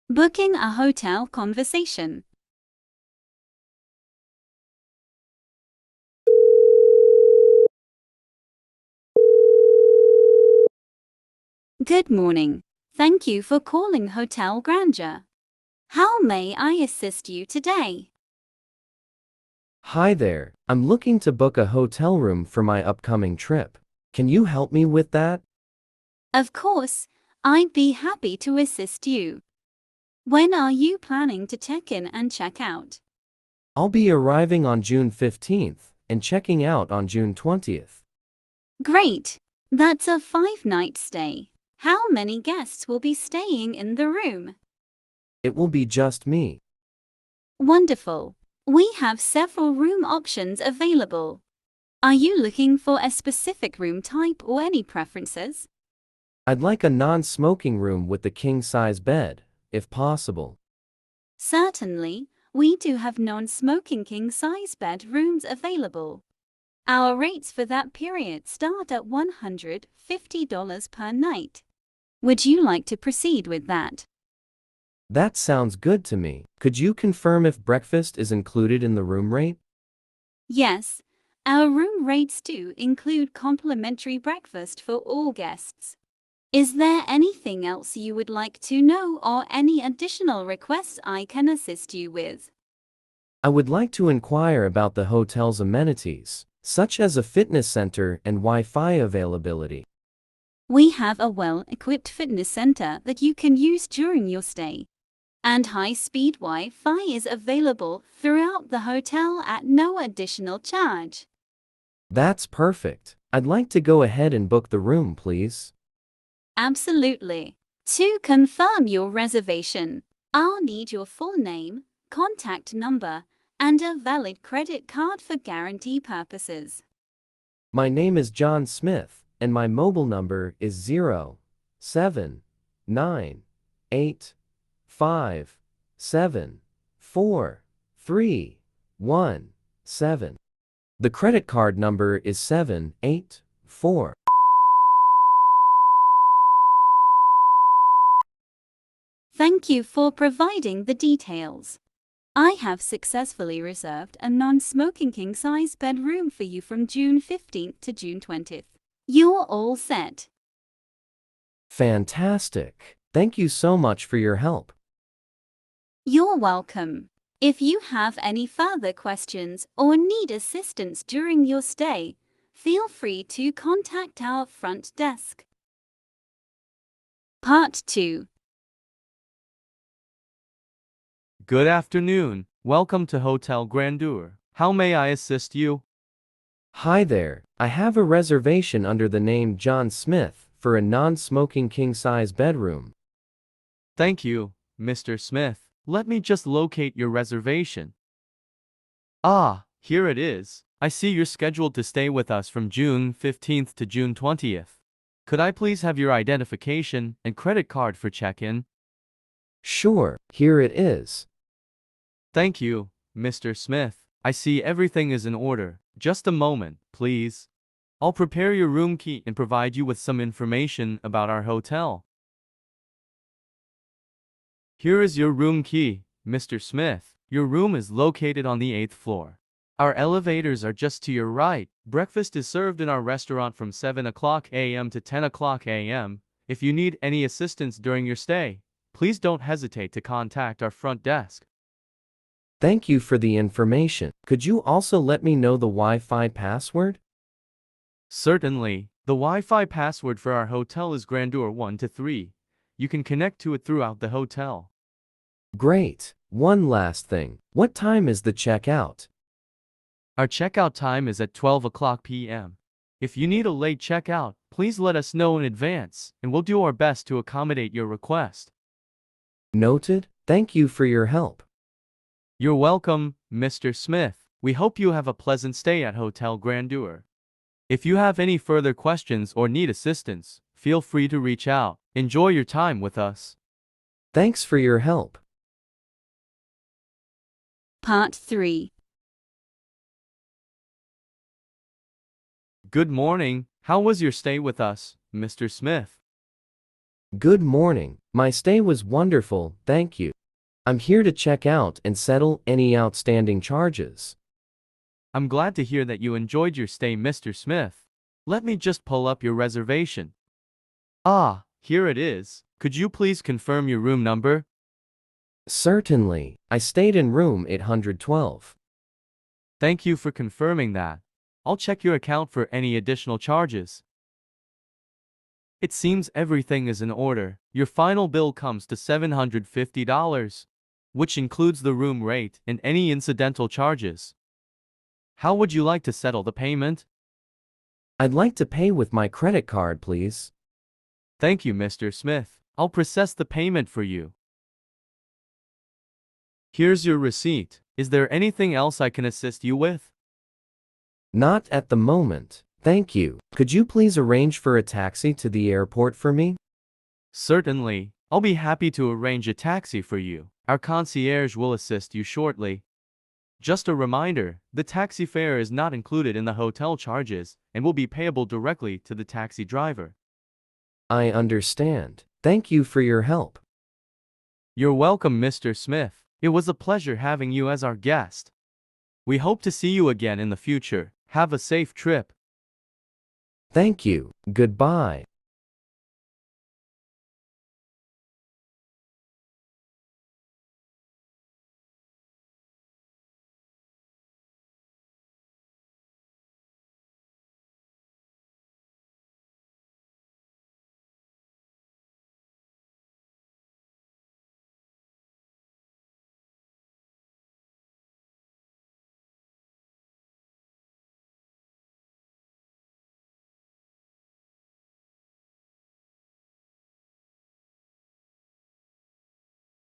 Booking a hotel conversation. Good morning. Thank you for calling Hotel Grandeur. How may I assist you today? Hi there, I'm looking to book a hotel room for my upcoming trip. Can you help me with that? Of course, I'd be happy to assist you. When are you planning to check in and check out? I'll be arriving on June 15th and checking out on June 20th. Great! That's a 5-night stay. How many guests will be staying in the room? It will be just me. Wonderful! We have several room options available. Are you looking for a specific room type or any preferences? I'd like a non-smoking room with the king-size bed, if possible. Certainly, we do have non-smoking king-size bedrooms available. Our rates for that period start at $150 per night. Would you like to proceed with that? That sounds good to me. Could you confirm if breakfast is included in the room rate? Yes, our room rates do include complimentary breakfast for all guests. Is there anything else you would like to know or any additional requests I can assist you with? I would like to inquire about the hotel's amenities, such as a fitness center and Wi-Fi availability. We have a well-equipped fitness center that you can use during your stay, and high-speed Wi-Fi is available throughout the hotel at no additional charge. That's perfect. I'd like to go ahead and book the room, please. Absolutely. To confirm your reservation, I'll need your full name, contact number, and a valid credit card for guarantee purposes. My name is John Smith, and my mobile number is 07985743117. The credit card number is 784. Thank you for providing the details. I have successfully reserved a non-smoking king-size bedroom for you from June 15th to June 20th. You're all set. Fantastic. Thank you so much for your help. You're welcome. If you have any further questions or need assistance during your stay, feel free to contact our front desk. Part 2. Good afternoon. Welcome to Hotel Grandeur. How may I assist you? Hi there. I have a reservation under the name John Smith for a non-smoking king-size bedroom. Thank you, Mr. Smith. Let me just locate your reservation. Ah, here it is. I see you're scheduled to stay with us from June 15th to June 20th. Could I please have your identification and credit card for check-in? Sure, here it is. Thank you, Mr. Smith. I see everything is in order. Just a moment, please. I'll prepare your room key and provide you with some information about our hotel. Here is your room key, Mr. Smith. Your room is located on the 8th floor. Our elevators are just to your right. Breakfast is served in our restaurant from 7 o'clock a.m. to 10 o'clock a.m. If you need any assistance during your stay, please don't hesitate to contact our front desk. Thank you for the information. Could you also let me know the Wi-Fi password? Certainly, the Wi-Fi password for our hotel is Grandeur 123. You can connect to it throughout the hotel. Great. One last thing. What time is the checkout? Our checkout time is at 12 o'clock p.m. If you need a late checkout, please let us know in advance, and we'll do our best to accommodate your request. Noted. Thank you for your help. You're welcome, Mr. Smith. We hope you have a pleasant stay at Hotel Grandeur. If you have any further questions or need assistance, feel free to reach out. Enjoy your time with us. Thanks for your help. Part 3. Good morning. How was your stay with us, Mr. Smith? Good morning. My stay was wonderful, thank you. I'm here to check out and settle any outstanding charges. I'm glad to hear that you enjoyed your stay, Mr. Smith. Let me just pull up your reservation. Ah, here it is. Could you please confirm your room number? Certainly, I stayed in room 812. Thank you for confirming that. I'll check your account for any additional charges. It seems everything is in order. Your final bill comes to $750, which includes the room rate and any incidental charges. How would you like to settle the payment? I'd like to pay with my credit card, please. Thank you, Mr. Smith. I'll process the payment for you. Here's your receipt. Is there anything else I can assist you with? Not at the moment, thank you. Could you please arrange for a taxi to the airport for me? Certainly. I'll be happy to arrange a taxi for you. Our concierge will assist you shortly. Just a reminder, the taxi fare is not included in the hotel charges and will be payable directly to the taxi driver. I understand. Thank you for your help. You're welcome, Mr. Smith. It was a pleasure having you as our guest. We hope to see you again in the future. Have a safe trip. Thank you. Goodbye.